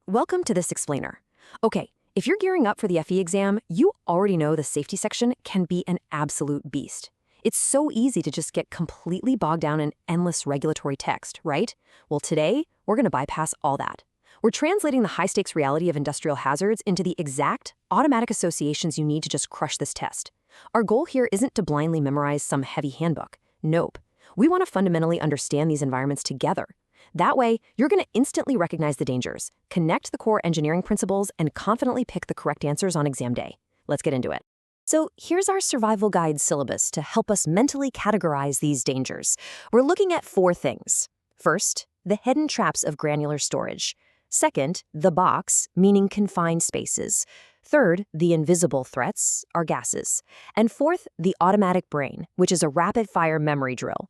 Welcome to this explainer. Okay, if you're gearing up for the FE exam, you already know the safety section can be an absolute beast. It's so easy to just get completely bogged down in endless regulatory text, right? Well, today, we're going to bypass all that. We're translating the high-stakes reality of industrial hazards into the exact, automatic associations you need to just crush this test. Our goal here isn't to blindly memorize some heavy handbook. Nope. We want to fundamentally understand these environments together. That way, you're going to instantly recognize the dangers, connect the core engineering principles, and confidently pick the correct answers on exam day. Let's get into it. So here's our survival guide syllabus to help us mentally categorize these dangers. We're looking at 4 things. First, the hidden traps of granular storage. Second, the box, meaning confined spaces. Third, the invisible threats, our gases. And fourth, the automatic brain, which is a rapid-fire memory drill.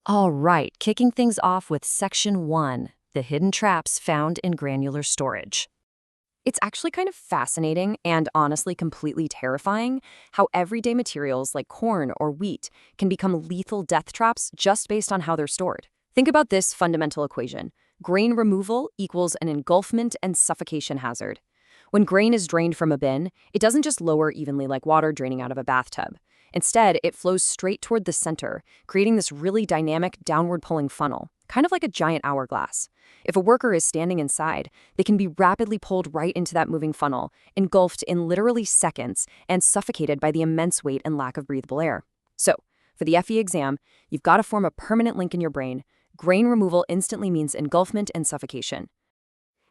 All right, kicking things off with Section 1, the hidden traps found in granular storage. It's actually kind of fascinating and honestly completely terrifying how everyday materials like corn or wheat can become lethal death traps just based on how they're stored. Think about this fundamental equation. Grain removal equals an engulfment and suffocation hazard. When grain is drained from a bin, it doesn't just lower evenly like water draining out of a bathtub. Instead, it flows straight toward the center, creating this really dynamic downward-pulling funnel, kind of like a giant hourglass. If a worker is standing inside, they can be rapidly pulled right into that moving funnel, engulfed in literally seconds, and suffocated by the immense weight and lack of breathable air. So, for the FE exam, you've got to form a permanent link in your brain. Grain removal instantly means engulfment and suffocation.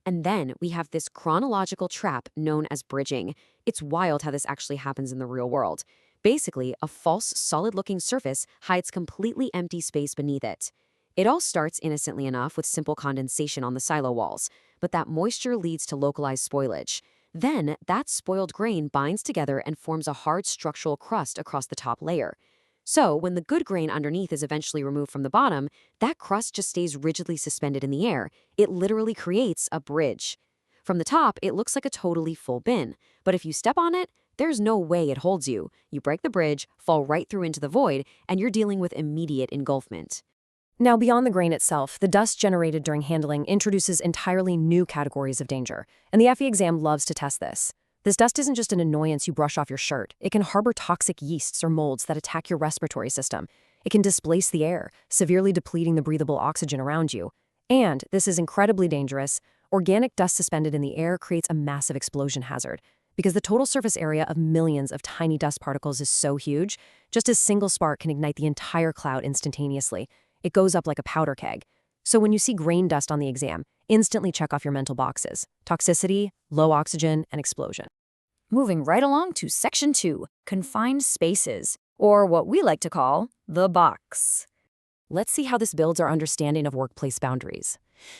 And then we have this chronological trap known as bridging. It's wild how this actually happens in the real world. Basically, a false, solid-looking surface hides completely empty space beneath it. It all starts innocently enough with simple condensation on the silo walls, but that moisture leads to localized spoilage. Then, that spoiled grain binds together and forms a hard structural crust across the top layer. So, when the good grain underneath is eventually removed from the bottom, that crust just stays rigidly suspended in the air. It literally creates a bridge. From the top, it looks like a totally full bin, but if you step on it, there's no way it holds you. You break the bridge, fall right through into the void, and you're dealing with immediate engulfment. Now, beyond the grain itself, the dust generated during handling introduces entirely new categories of danger, and the FE exam loves to test this. This dust isn't just an annoyance you brush off your shirt. It can harbor toxic yeasts or molds that attack your respiratory system. It can displace the air, severely depleting the breathable oxygen around you. And, this is incredibly dangerous, organic dust suspended in the air creates a massive explosion hazard. Because the total surface area of millions of tiny dust particles is so huge, just a single spark can ignite the entire cloud instantaneously. It goes up like a powder keg. So when you see grain dust on the exam, instantly check off your mental boxes: toxicity, low oxygen, and explosion. Moving right along to Section 2, confined spaces, or what we like to call the box. Let's see how this builds our understanding of workplace boundaries.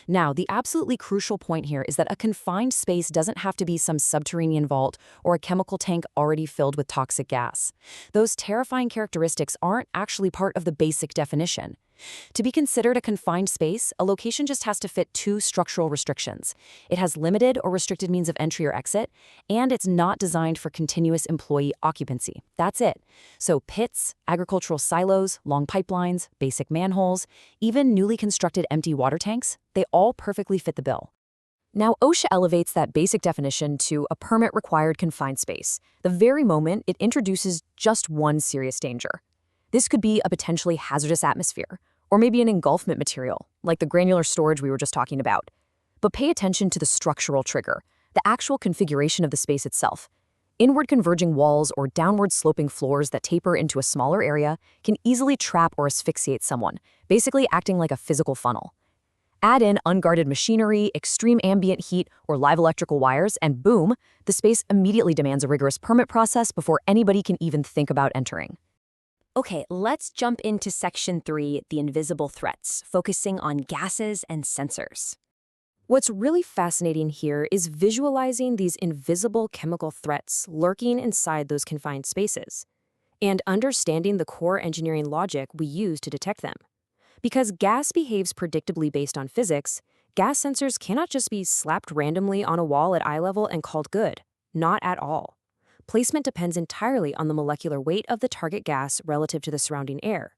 Now, the absolutely crucial point here is that a confined space doesn't have to be some subterranean vault or a chemical tank already filled with toxic gas. Those terrifying characteristics aren't actually part of the basic definition. To be considered a confined space, a location just has to fit 2 structural restrictions. It has limited or restricted means of entry or exit, and it's not designed for continuous employee occupancy. That's it. So pits, agricultural silos, long pipelines, basic manholes, even newly constructed empty water tanks, they all perfectly fit the bill. Now, OSHA elevates that basic definition to a permit-required confined space, the very moment it introduces just one serious danger. This could be a potentially hazardous atmosphere, or maybe an engulfment material, like the granular storage we were just talking about. But pay attention to the structural trigger, the actual configuration of the space itself. Inward converging walls or downward sloping floors that taper into a smaller area can easily trap or asphyxiate someone, basically acting like a physical funnel. Add in unguarded machinery, extreme ambient heat, or live electrical wires, and boom, the space immediately demands a rigorous permit process before anybody can even think about entering. Okay, let's jump into Section 3, the invisible threats, focusing on gases and sensors. What's really fascinating here is visualizing these invisible chemical threats lurking inside those confined spaces, and understanding the core engineering logic we use to detect them. Because gas behaves predictably based on physics, gas sensors cannot just be slapped randomly on a wall at eye level and called good. Not at all. Placement depends entirely on the molecular weight of the target gas relative to the surrounding air,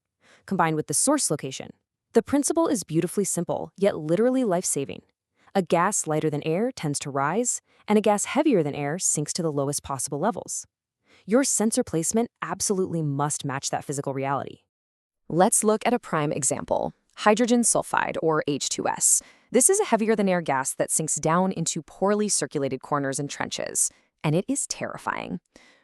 combined with the source location. The principle is beautifully simple, yet literally life-saving. A gas lighter than air tends to rise, and a gas heavier than air sinks to the lowest possible levels. Your sensor placement absolutely must match that physical reality. Let's look at a prime example, hydrogen sulfide, or H2S. This is a heavier than air gas that sinks down into poorly circulated corners and trenches, and it is terrifying.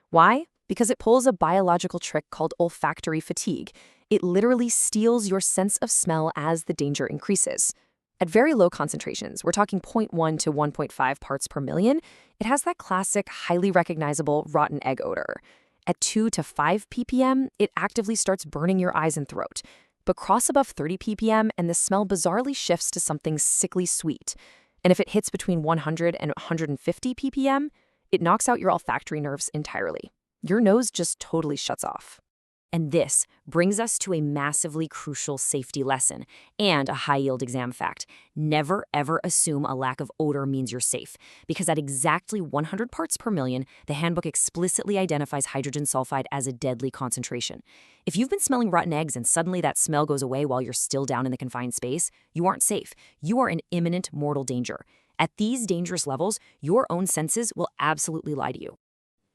Why? Because it pulls a biological trick called olfactory fatigue. It literally steals your sense of smell as the danger increases. At very low concentrations, we're talking 0.1 to 1.5 parts per million, it has that classic, highly recognizable rotten egg odor. At 2 to 5 ppm, it actively starts burning your eyes and throat. But cross above 30 ppm and the smell bizarrely shifts to something sickly sweet. And if it hits between 100 and 150 ppm, it knocks out your olfactory nerves entirely. Your nose just totally shuts off. And this brings us to a massively crucial safety lesson and a high-yield exam fact. Never, ever assume a lack of odor means you're safe, because at exactly 100 parts per million, the handbook explicitly identifies hydrogen sulfide as a deadly concentration. If you've been smelling rotten eggs and suddenly that smell goes away while you're still down in the confined space, you aren't safe. You are in imminent mortal danger. At these dangerous levels, your own senses will absolutely lie to you.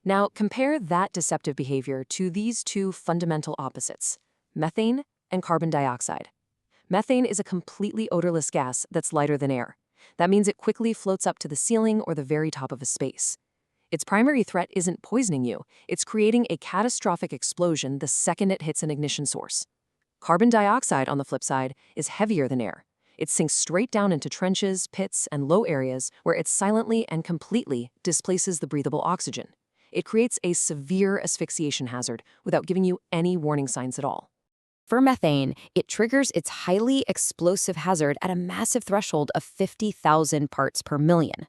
Now, compare that deceptive behavior to these two fundamental opposites, methane and carbon dioxide. Methane is a completely odorless gas that's lighter than air. That means it quickly floats up to the ceiling or the very top of a space. Its primary threat isn't poisoning you, it's creating a catastrophic explosion the second it hits an ignition source. Carbon dioxide, on the flip side, is heavier than air. It sinks straight down into trenches, pits, and low areas where it silently and completely displaces the breathable oxygen. It creates a severe asphyxiation hazard without giving you any warning signs at all. For methane, it triggers its highly explosive hazard at a massive threshold of 50,000 parts per million.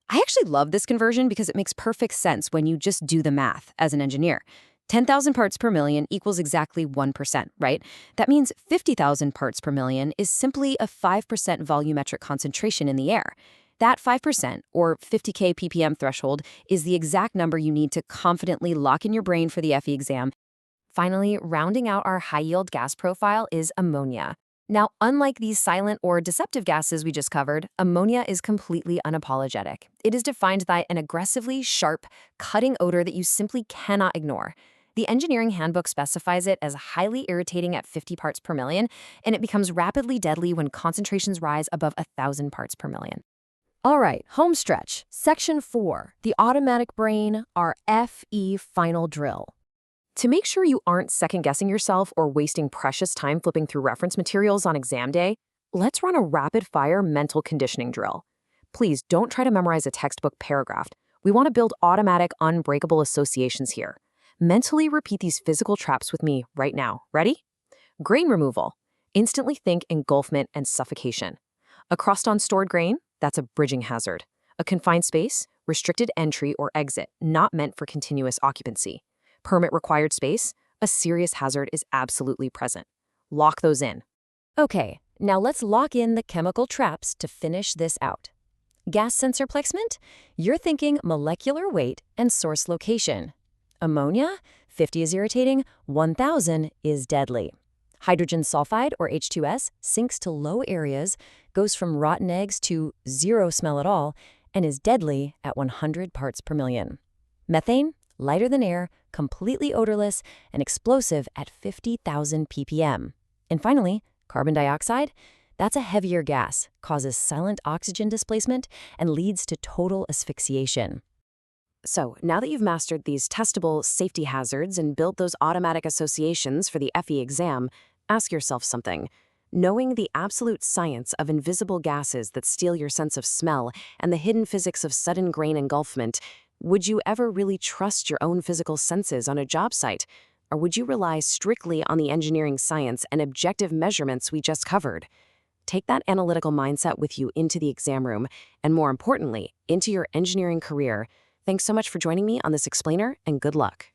I actually love this conversion because it makes perfect sense when you just do the math as an engineer. 10,000 parts per million equals exactly 1%, right? That means 50,000 parts per million is simply a 5% volumetric concentration in the air. That 5%, or 50K ppm threshold, is the exact number you need to confidently lock in your brain for the FE exam. Finally, rounding out our high-yield gas profile is ammonia. Now, unlike these silent or deceptive gases we just covered, ammonia is completely unapologetic. It is defined by an aggressively sharp, cutting odor that you simply cannot ignore. The engineering handbook specifies it as highly irritating at 50 parts per million, and it becomes rapidly deadly when concentrations rise above 1,000 parts per million. All right, home stretch. Section 4, the automatic brain, our FE final drill. To make sure you aren't second-guessing yourself or wasting precious time flipping through reference materials on exam day, let's run a rapid-fire mental conditioning drill. Please don't try to memorize a textbook paragraph. We want to build automatic, unbreakable associations here. Mentally repeat these physical traps with me right now. Ready? Grain removal. Instantly think engulfment and suffocation. A crust on stored grain? That's a bridging hazard. A confined space? Restricted entry or exit, not meant for continuous occupancy. Permit required space? A serious hazard is absolutely present. Lock those in. Okay, now let's lock in the chemical traps to finish this out. Gas sensor placement? You're thinking molecular weight and source location. Ammonia? 50 is irritating, 1,000 is deadly. Hydrogen sulfide, or H2S, sinks to low areas, goes from rotten eggs to zero smell at all, and is deadly at 100 parts per million. Methane, lighter than air, completely odorless, and explosive at 50,000 ppm. And finally, carbon dioxide, that's a heavier gas, causes silent oxygen displacement, and leads to total asphyxiation. So, now that you've mastered these testable safety hazards and built those automatic associations for the FE exam, ask yourself something. Knowing the absolute science of invisible gases that steal your sense of smell and the hidden physics of sudden grain engulfment, would you ever really trust your own physical senses on a job site? Or would you rely strictly on the engineering science and objective measurements we just covered? Take that analytical mindset with you into the exam room, and more importantly, into your engineering career. Thanks so much for joining me on this explainer, and good luck.